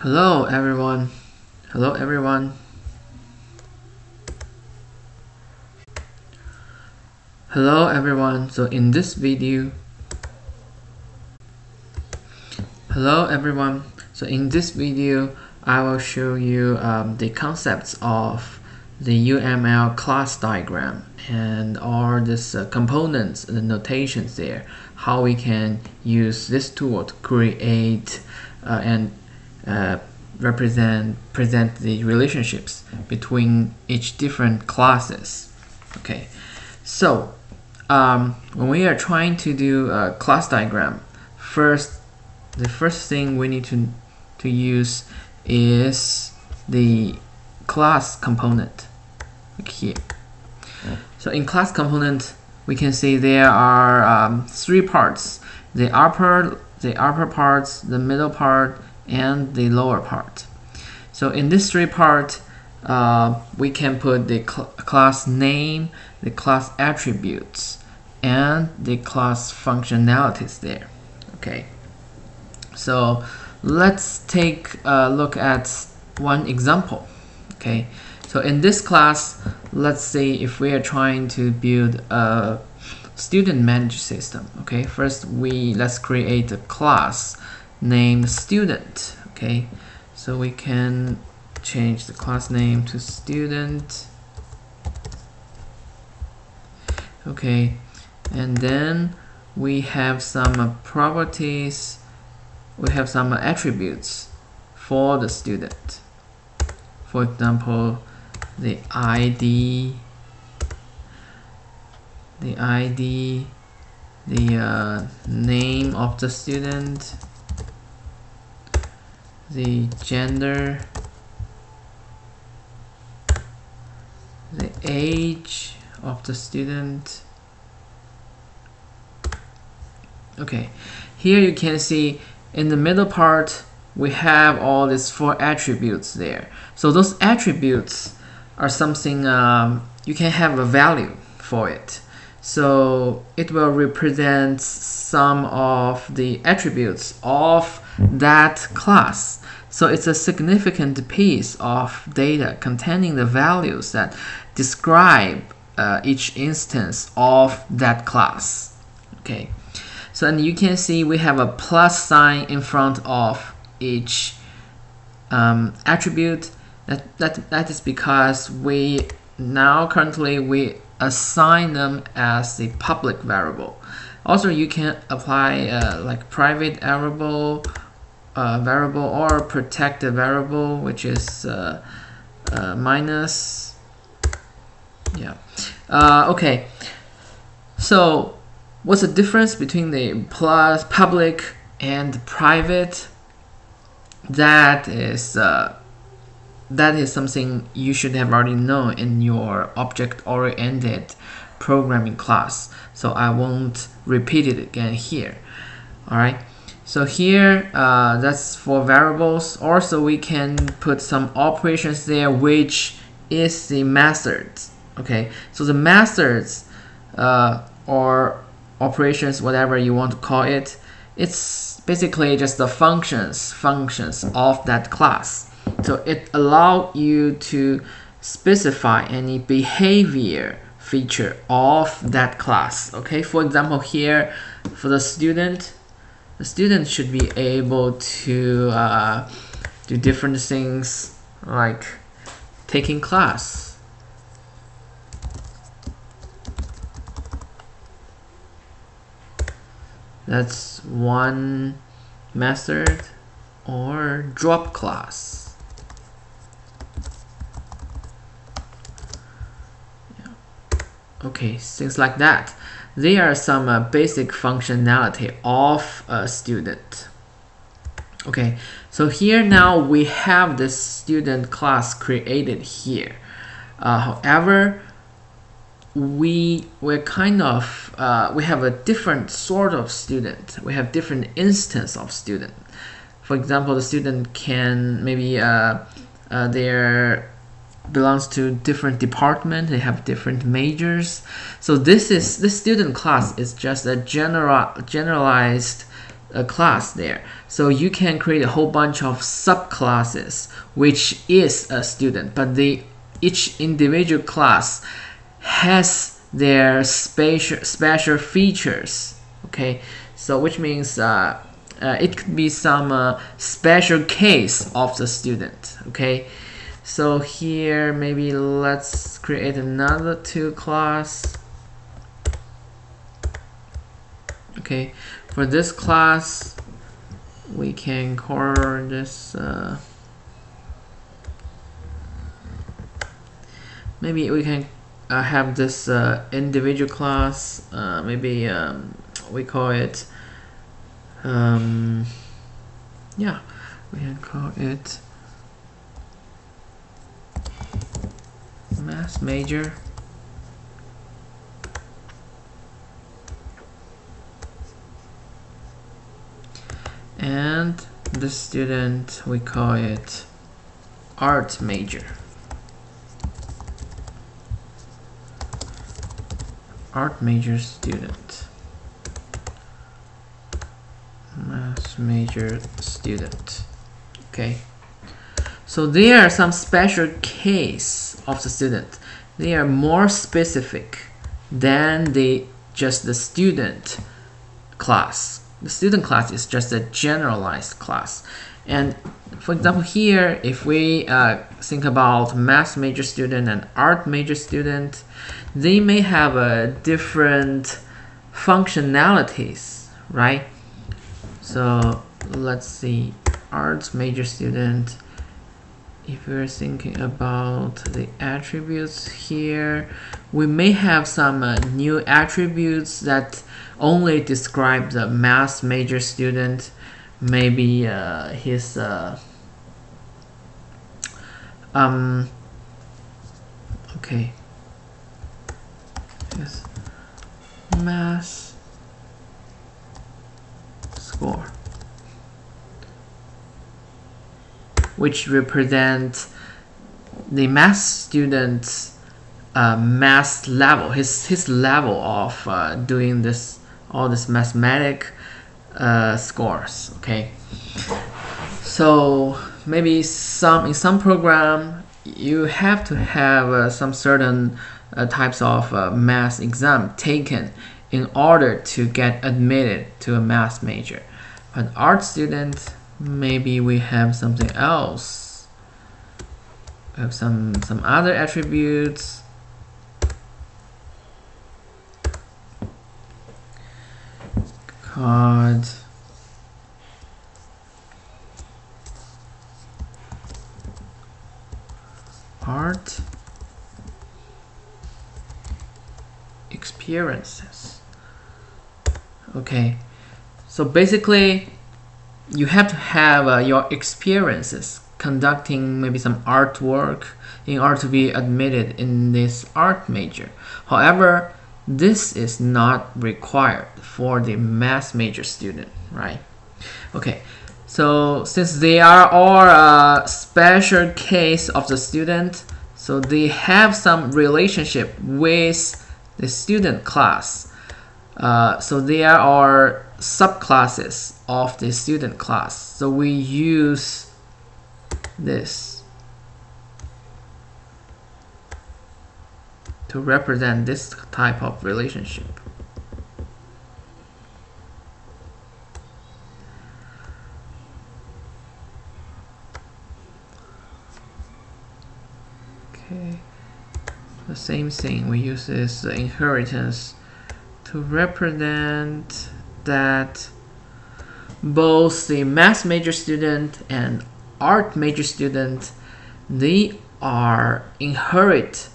Hello everyone. Hello everyone. Hello everyone. So in this video, I will show you the concepts of the UML class diagram and all these components, the notations there, how we can use this tool to create and present the relationships between each different classes. Okay, so when we are trying to do a class diagram, the first thing we need to use is the class component, like here. So in class component, we can see there are three parts: the upper parts, the middle part, and the lower part. So in this three part, we can put the class name, the class attributes, and the class functionalities there. Okay, so let's take a look at one example. Okay, so in this class, let's see if we are trying to build a student managed system. Okay, first let's create a class named student. Okay, so we can change the class name to student. Okay, and then we have some properties, we have some attributes for the student. For example, the ID, the name of the student, the gender, the age of the student. Okay, here you can see in the middle part we have all these four attributes there. So those attributes are something you can have a value for it. So it will represent some of the attributes of that class. So it's a significant piece of data containing the values that describe each instance of that class. Okay, so and you can see we have a plus sign in front of each attribute. That is because we currently assign them as the public variable. Also, you can apply like private variable or protected variable, which is minus. Yeah. Okay. So what's the difference between the public and private? That is something you should have already known in your object-oriented programming class. So I won't repeat it again here. All right. So here, that's for variables. Also, we can put some operations there, which is the methods. Okay. So the methods or operations, whatever you want to call it, it's basically just the functions of that class. So it allows you to specify any behavior feature of that class. Okay, for example, here for the student should be able to do different things like taking class. That's one method, or drop class. Yeah. Okay, things like that. They are some basic functionality of a student. Okay, so here now we have this student class created here. However, we have a different sort of student. We have different instance of student. For example, the student can maybe they belongs to different department. They have different majors. So this student class is just a generalized a class there. So you can create a whole bunch of subclasses, which is a student, but each individual class has their special features. Okay, so which means it could be some special case of the student. Okay, so here maybe let's create another 2 class. Okay, for this class we can call this maybe we can have this individual class, maybe we call it yeah, we can call it math major. And the student, we call it art major. Art major student. Math major student. Okay. So there are some special case of the student. They are more specific than just the student class. The student class is just a generalized class. And for example here, if we think about math major student and art major student, they may have different functionalities, right? So let's see, art major student, if we're thinking about the attributes here, we may have some new attributes that only describe the math major student. Maybe his okay, yes, math score, which represent the math student's math level, his level of doing all this mathematic scores. Okay, so maybe in some program you have to have some certain types of math exam taken in order to get admitted to a math major. But art student, maybe we have something else. We have some other attributes. Called art experiences. Okay, so basically you have to have your experiences conducting maybe some artwork in order to be admitted in this art major. However, this is not required for the math major student, right? Okay, so since they are all a special case of the student, so they have some relationship with the student class. So they are our subclasses of the student class. So we use this to represent this type of relationship. Okay, the same thing, we use this inheritance to represent that both the math major student and art major student, they are inherited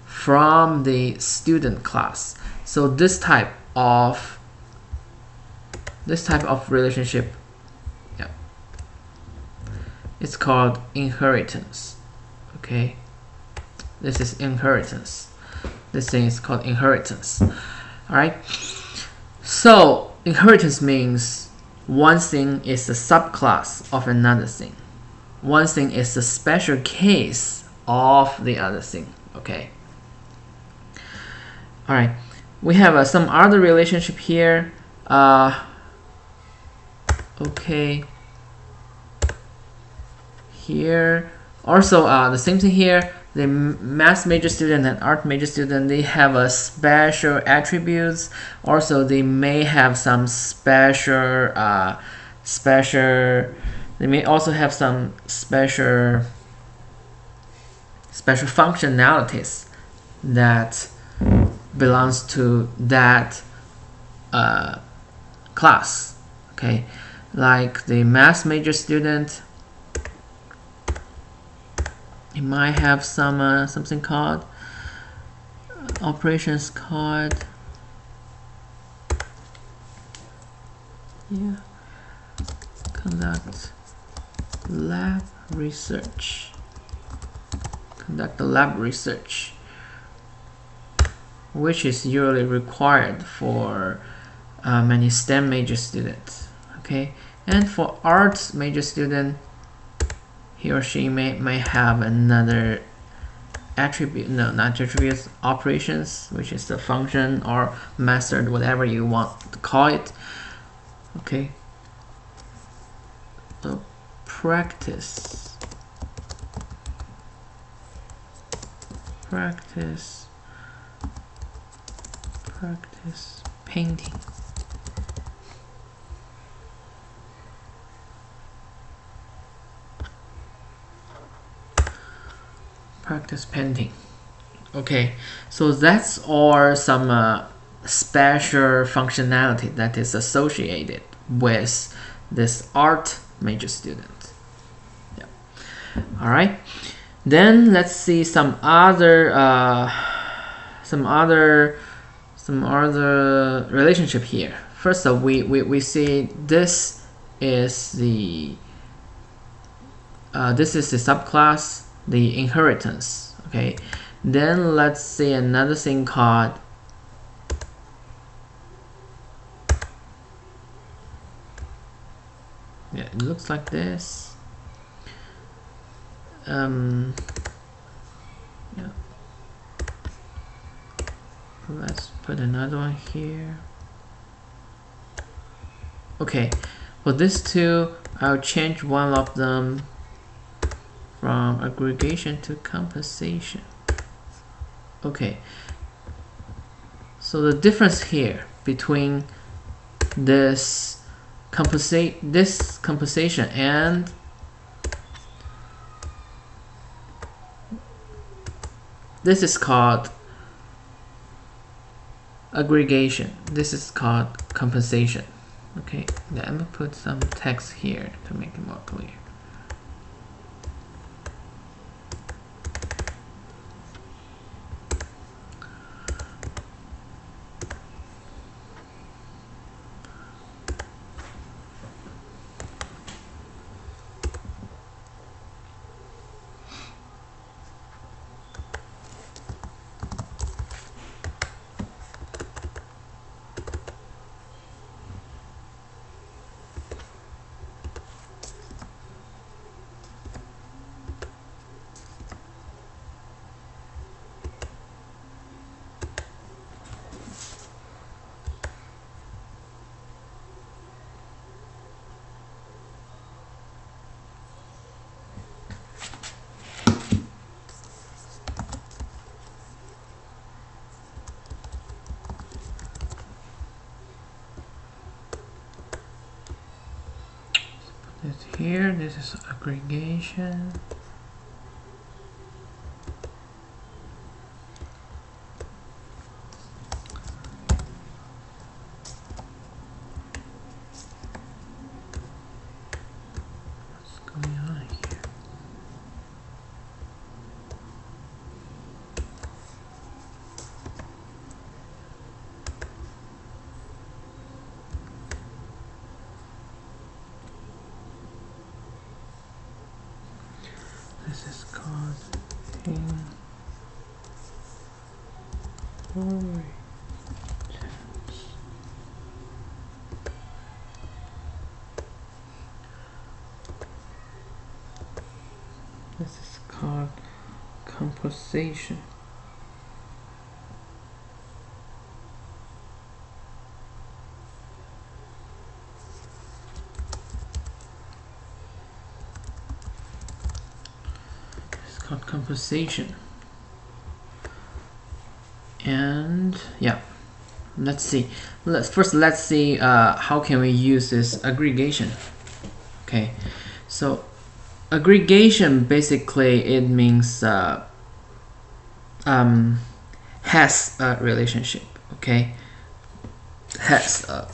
from the student class. So this type of relationship, yeah, it's called inheritance. Okay, this is inheritance. This thing is called inheritance. All right, so inheritance means one thing is a subclass of another thing. One thing is a special case of the other thing. Okay. All right. We have some other relationship here. Okay. Here also the same thing here. The math major student and art major student, they have a special attributes. Also, they may have some special they may also have some special functionalities that belongs to that class. Okay, like the math major student, it might have some something called operations called conduct lab research. Conduct the lab research, which is usually required for many STEM major students. Okay, and for arts major student, he or she may have another attribute, no, not attributes, operations, which is the function or method, whatever you want to call it. Okay, so practice painting. Practice painting. Okay, so that's all some special functionality that is associated with this art major student. Yeah. All right. Then let's see some other relationship here. First, we see this is the subclass, the inheritance. Okay. Then let's see another thing called it looks like this. Let's put another one here. Okay, for these two, I'll change one of them from aggregation to compensation. Okay, so the difference here between this compensation and this is called aggregation. This is called compensation. Okay, then I'm gonna put some text here to make it more clear. Here, this is aggregation. What's going on here? This is called inheritance. This is called compensation. composition. And yeah, let's see. Let's see how can we use this aggregation. Okay, so aggregation basically it means has a relationship. Okay, has a.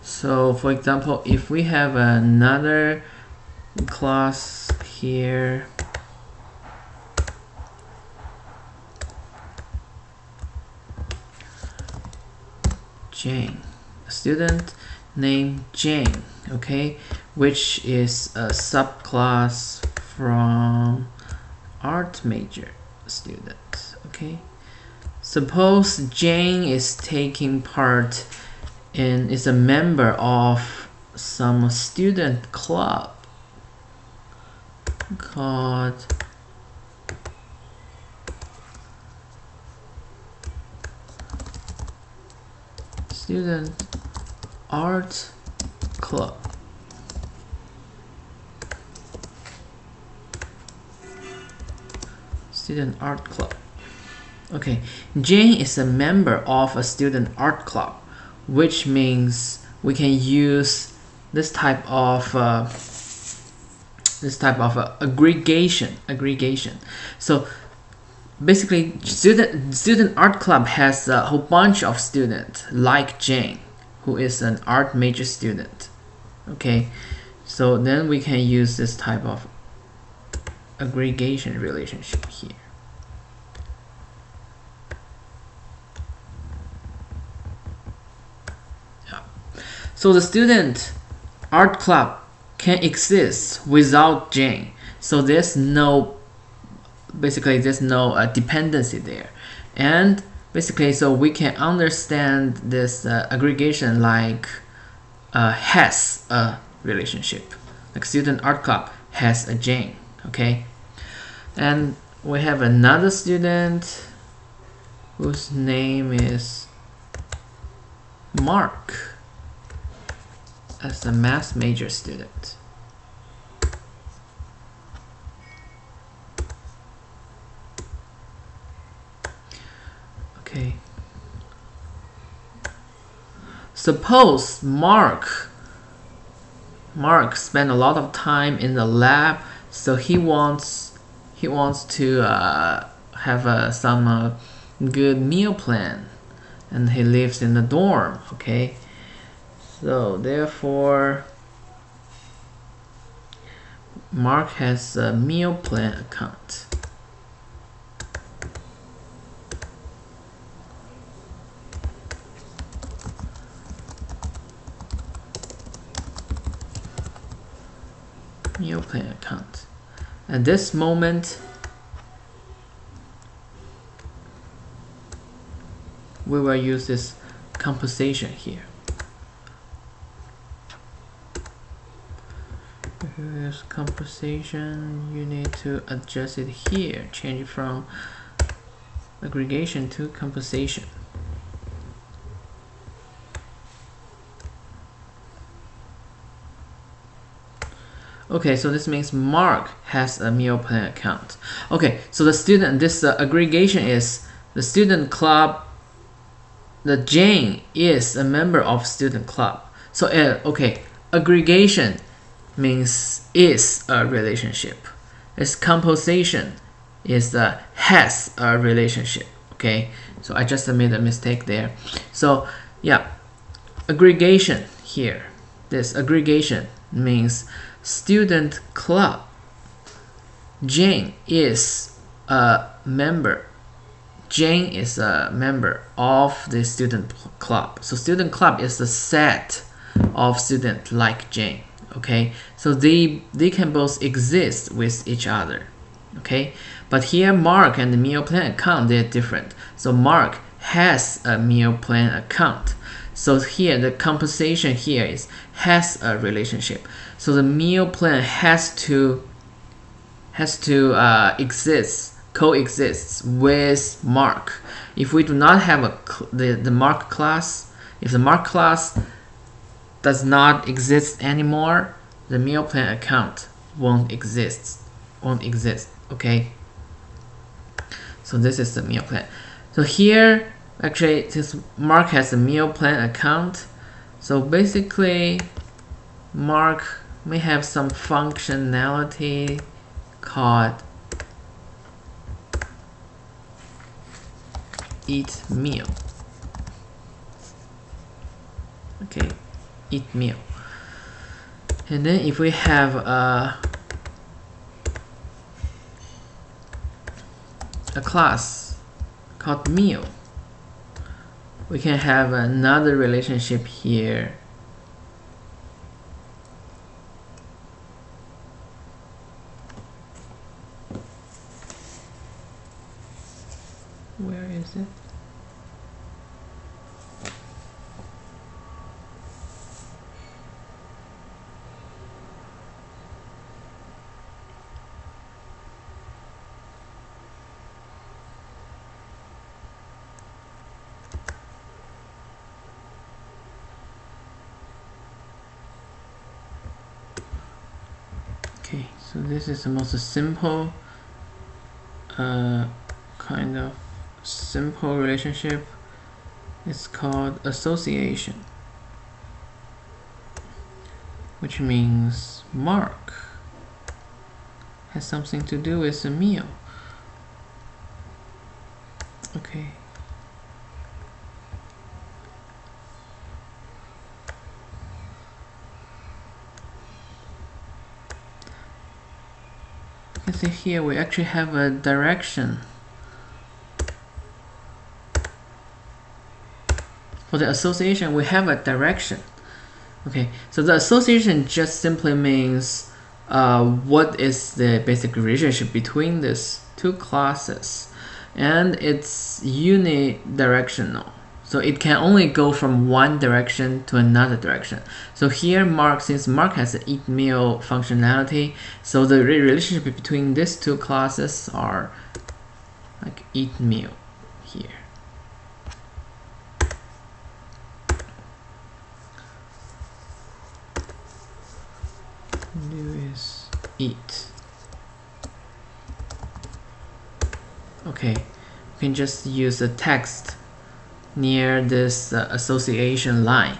So for example, if we have another class here, Jane, a student named Jane, okay, which is a subclass from art major student. Okay, suppose Jane is taking part in, is a member of some student club called Student Art Club. Student Art Club. Okay, Jane is a member of a student art club, which means we can use this type of aggregation. So basically, student art club has a whole bunch of students like Jane, who is an art major student. Okay, so then we can use this type of aggregation relationship here. Yeah. So the student art club can exist without Jane. So there's no dependency there, and basically so we can understand this aggregation like has a relationship, like student art club has a Jane. Okay, and we have another student whose name is Mark as a math major student. Okay. Suppose Mark spent a lot of time in the lab, so he wants to have some good meal plan, and he lives in the dorm. Okay, so therefore Mark has a meal plan account. Meal plan account. At this moment, we will use this composition here. Here's composition. You need to adjust it here. Change it from aggregation to composition. Okay, so this means Mark has a meal plan account. Okay, so the student, this aggregation is the student club. The Jane is a member of student club. So okay, aggregation means is a relationship. Its composition is has a relationship. Okay, so I just made a mistake there. So yeah, aggregation here. This aggregation means student club. Jane is a member. Jane is a member of the student club. So student club is a set of students like Jane. Okay, so they can both exist with each other. Okay, but here Mark and the meal plan account, they're different. So Mark has a meal plan account. So here the composition here is has a relationship. So the meal plan has to coexists with Mark. If we do not have the Mark class, if the Mark class does not exist anymore, the meal plan account won't exist. won't exist. Okay, so this is the meal plan. So here, actually, since Mark has a meal plan account, so basically Mark may have some functionality called eat meal. Okay, eat meal. And then if we have a class called meal, we can have another relationship here. Where is it? Okay, so this is the most simple kind of simple relationship. It's called association, which means Mark has something to do with the meal. Okay. You can see here we actually have a direction. For the association, we have a direction. Okay, so the association just simply means what is the basic relationship between these two classes, and it's unidirectional. So it can only go from one direction to another direction. So here Mark, since Mark has the eat meal functionality, so the relationship between these two classes are like eat meal here. Do is eat. Okay, you can just use the text near this association line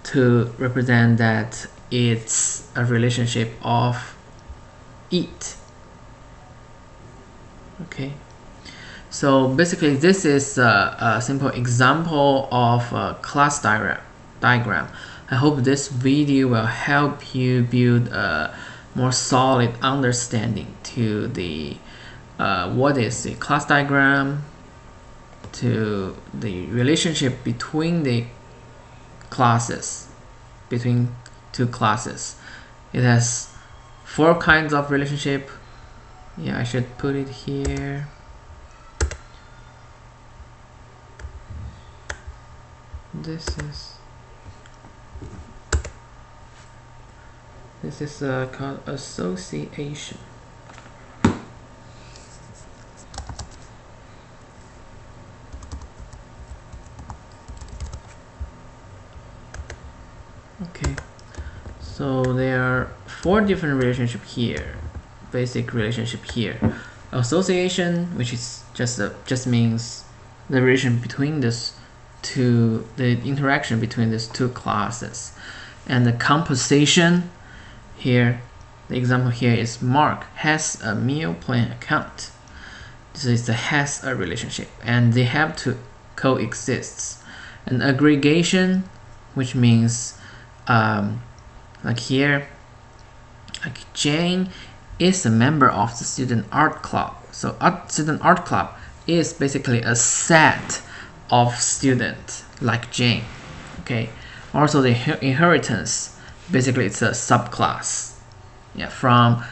to represent that it's a relationship of eat. Okay, so basically this is a simple example of a class diagram. I hope this video will help you build a more solid understanding to the what is the class diagram, to the relationship between the classes, between two classes. It has 4 kinds of relationship. Yeah, I should put it here. This is called association. Okay, so there are 4 different relationships here. Basic relationship here. Association, which is just means the relation between this two, the interaction between these two classes. And the composition here, the example here is Mark has a meal plan account. This is the has a relationship, and they have to coexist. An aggregation, which means like here, like Jane is a member of the student art club. So student art club is basically a set of students like Jane. Okay. Also the inheritance, basically it's a subclass. Yeah, from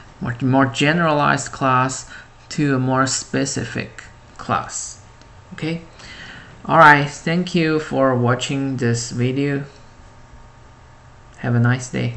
more generalized class to a more specific class. Okay. Alright, thank you for watching this video. Have a nice day.